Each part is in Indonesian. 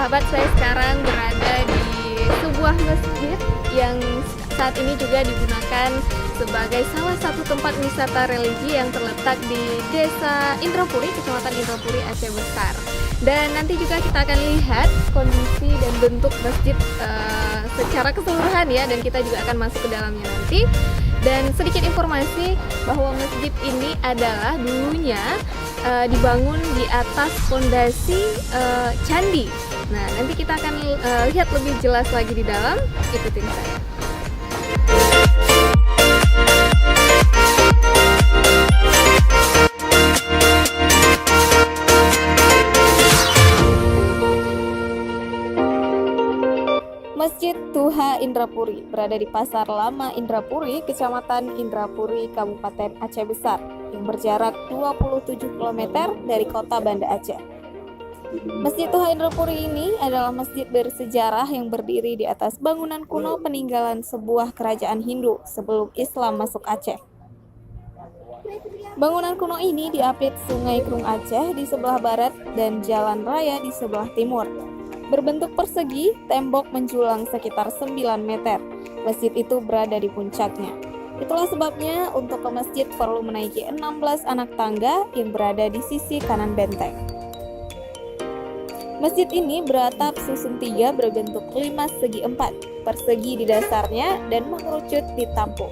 sahabat, saya sekarang berada di sebuah masjid yang saat ini juga digunakan sebagai salah satu tempat wisata religi yang terletak di Desa Indrapuri, Kecamatan Indrapuri, Aceh Besar. Dan nanti juga kita akan lihat kondisi dan bentuk masjid secara keseluruhan ya, dan kita juga akan masuk ke dalamnya nanti. Dan sedikit informasi bahwa masjid ini adalah dulunya dibangun di atas fondasi candi. Nah, nanti kita akan lihat lebih jelas lagi di dalam. Ikutin saya. Masjid Tuha Indrapuri berada di Pasar Lama Indrapuri, Kecamatan Indrapuri, Kabupaten Aceh Besar, yang berjarak 27 km dari kota Banda Aceh. Masjid Tuha Indrapuri ini adalah masjid bersejarah yang berdiri di atas bangunan kuno peninggalan sebuah kerajaan Hindu sebelum Islam masuk Aceh. Bangunan kuno ini diapit Sungai Krung Aceh di sebelah barat dan jalan raya di sebelah timur. Berbentuk persegi, tembok menjulang sekitar 9 meter. Masjid itu berada di puncaknya. Itulah sebabnya untuk ke masjid perlu menaiki 16 anak tangga yang berada di sisi kanan benteng. Masjid ini beratap susun 3 berbentuk 5 segi 4, persegi di dasarnya dan mengerucut di tampuk.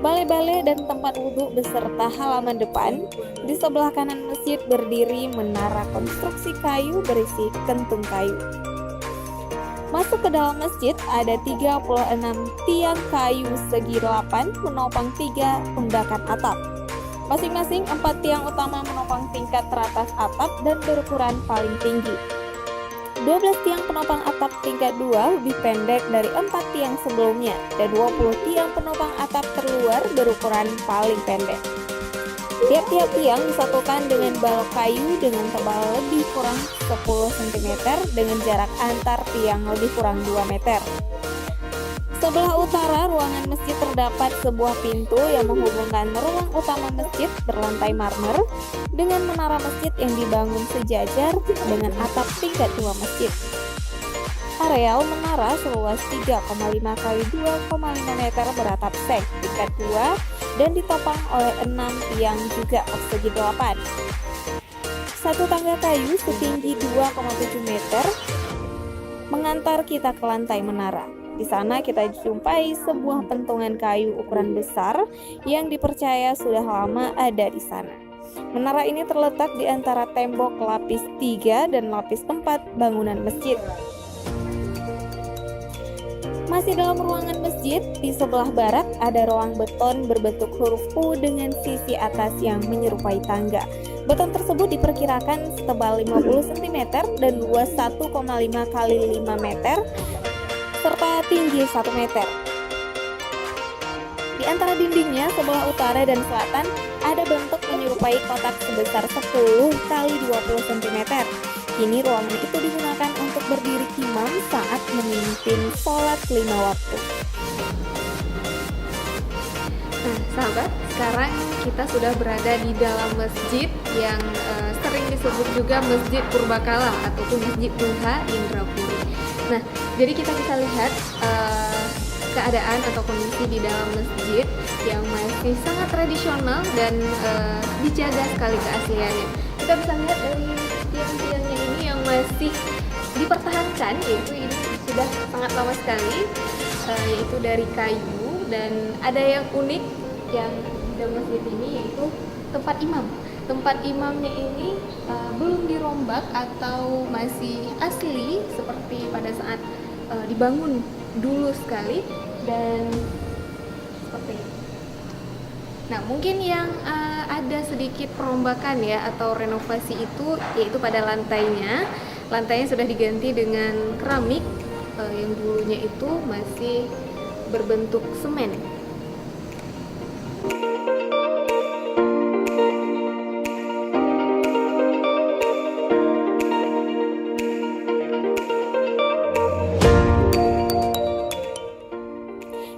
Balai-balai dan tempat wudhu beserta halaman depan. Di sebelah kanan masjid berdiri menara konstruksi kayu berisi kentung kayu. Masuk ke dalam masjid ada 36 tiang kayu segi 8 menopang 3 undakan atap. Masing-masing 4 tiang utama menopang tingkat teratas atap dan berukuran paling tinggi. 12 tiang penopang atap tingkat 2 lebih pendek dari 4 tiang sebelumnya, dan 20 tiang penopang atap terluar berukuran paling pendek. Tiap-tiap tiang disatukan dengan balok kayu dengan tebal lebih kurang 10 cm dengan jarak antar tiang lebih kurang 2 meter. Sebelah utara ruangan masjid terdapat sebuah pintu yang menghubungkan ruang utama masjid berlantai marmer dengan menara masjid yang dibangun sejajar dengan atap tingkat 2 masjid. Areal menara seluas 3,5 x 2,5 meter beratap seng tingkat 2 dan ditopang oleh 6 tiang juga persegi 8. Satu tangga kayu setinggi 2,7 meter mengantar kita ke lantai menara. Di sana kita jumpai sebuah pentungan kayu ukuran besar yang dipercaya sudah lama ada di sana. Menara ini terletak di antara tembok lapis 3 dan lapis 4 bangunan masjid. Masih dalam ruangan masjid, di sebelah barat ada ruang beton berbentuk huruf U dengan sisi atas yang menyerupai tangga. Beton tersebut diperkirakan setebal 50 cm dan luas 1,5 x 5 meter serta tinggi 1 meter. Di antara dindingnya sebelah utara dan selatan ada bentuk menyerupai kotak sebesar 10 x 20 cm. Kini ruangan itu digunakan untuk berdiri imam saat memimpin sholat 5 waktu. Nah, sahabat, sekarang kita sudah berada di dalam masjid yang sering disebut juga Masjid Purbakala ataupun Masjid Tuha Indrapuri. Nah, jadi kita bisa lihat keadaan atau kondisi di dalam masjid yang masih sangat tradisional dan dijaga sekali keasliannya. Kita bisa lihat dari tiang-tiangnya ini yang masih dipertahankan, yaitu ini sudah sangat lama sekali, yaitu dari kayu, dan ada yang unik yang di dalam masjid ini yaitu tempat imam. Tempat imamnya ini belum dirombak atau masih asli seperti pada saat dibangun dulu sekali, dan seperti ini. Nah, mungkin yang ada sedikit perombakan ya atau renovasi itu yaitu pada lantainya. Lantainya sudah diganti dengan keramik yang dulunya itu masih berbentuk semen.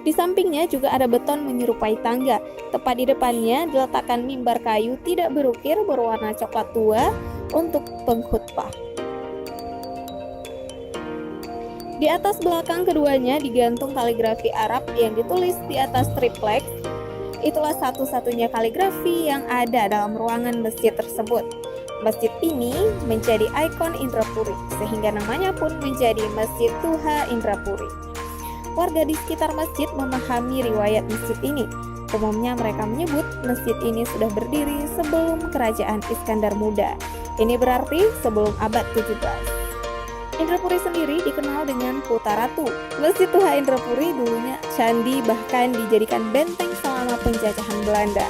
Di sampingnya juga ada beton menyerupai tangga. Tepat di depannya diletakkan mimbar kayu tidak berukir berwarna coklat tua untuk pengkhutbah. Di atas belakang keduanya digantung kaligrafi Arab yang ditulis di atas triplek. Itulah satu-satunya kaligrafi yang ada dalam ruangan masjid tersebut. Masjid ini menjadi ikon Indrapuri, sehingga namanya pun menjadi Masjid Tuha Indrapuri. Warga di sekitar masjid memahami riwayat masjid ini. Umumnya mereka menyebut masjid ini sudah berdiri sebelum kerajaan Iskandar Muda. Ini berarti sebelum abad 17. Indrapuri sendiri dikenal dengan Putra Ratu. Masjid Tuha Indrapuri dulunya candi, bahkan dijadikan benteng selama penjajahan Belanda.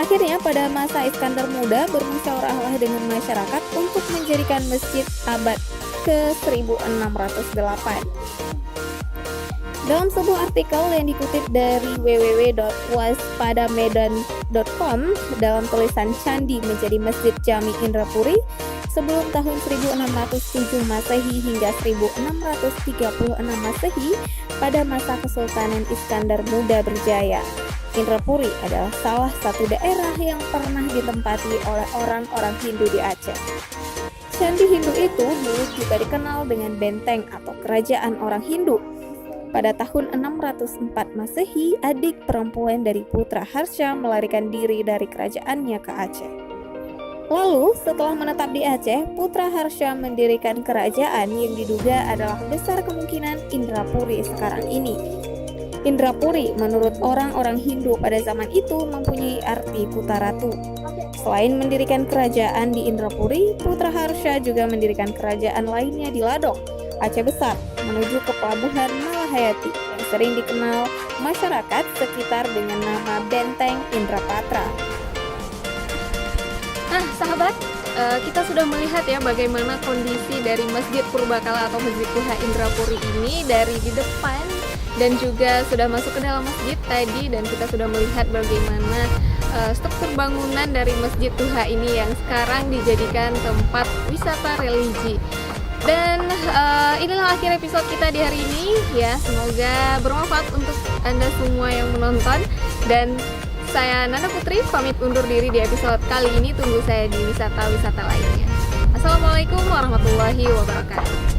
Akhirnya pada masa Iskandar Muda bermusyawarahlah dengan masyarakat untuk menjadikan masjid abad ke-1608. Dalam sebuah artikel yang dikutip dari www.waspadamedan.com dalam tulisan Candi menjadi Masjid Jami Indrapuri sebelum tahun 1607 Masehi hingga 1636 Masehi pada masa Kesultanan Iskandar Muda berjaya. Indrapuri adalah salah satu daerah yang pernah ditempati oleh orang-orang Hindu di Aceh. Candi Hindu itu dulu juga dikenal dengan benteng atau kerajaan orang Hindu. Pada tahun 604 Masehi, adik perempuan dari Putra Harsha melarikan diri dari kerajaannya ke Aceh. Lalu, setelah menetap di Aceh, Putra Harsha mendirikan kerajaan yang diduga adalah besar kemungkinan Indrapuri sekarang ini. Indrapuri menurut orang-orang Hindu pada zaman itu mempunyai arti Putra Ratu. Selain mendirikan kerajaan di Indrapuri, Putra Harsha juga mendirikan kerajaan lainnya di Ladong, Aceh Besar, menuju ke pelabuhan Malahayati yang sering dikenal masyarakat sekitar dengan nama Benteng Indrapatra. Nah, sahabat, kita sudah melihat ya bagaimana kondisi dari Masjid Purbakala atau Masjid Tuha Indrapuri ini dari di depan dan juga sudah masuk ke dalam masjid tadi, dan kita sudah melihat bagaimana struktur bangunan dari Masjid Tuha ini yang sekarang dijadikan tempat wisata religi. Dan inilah akhir episode kita di hari ini ya, semoga bermanfaat untuk Anda semua yang menonton, dan saya Nanda Putri pamit undur diri di episode kali ini. Tunggu saya di wisata-wisata lainnya. Assalamualaikum warahmatullahi wabarakatuh.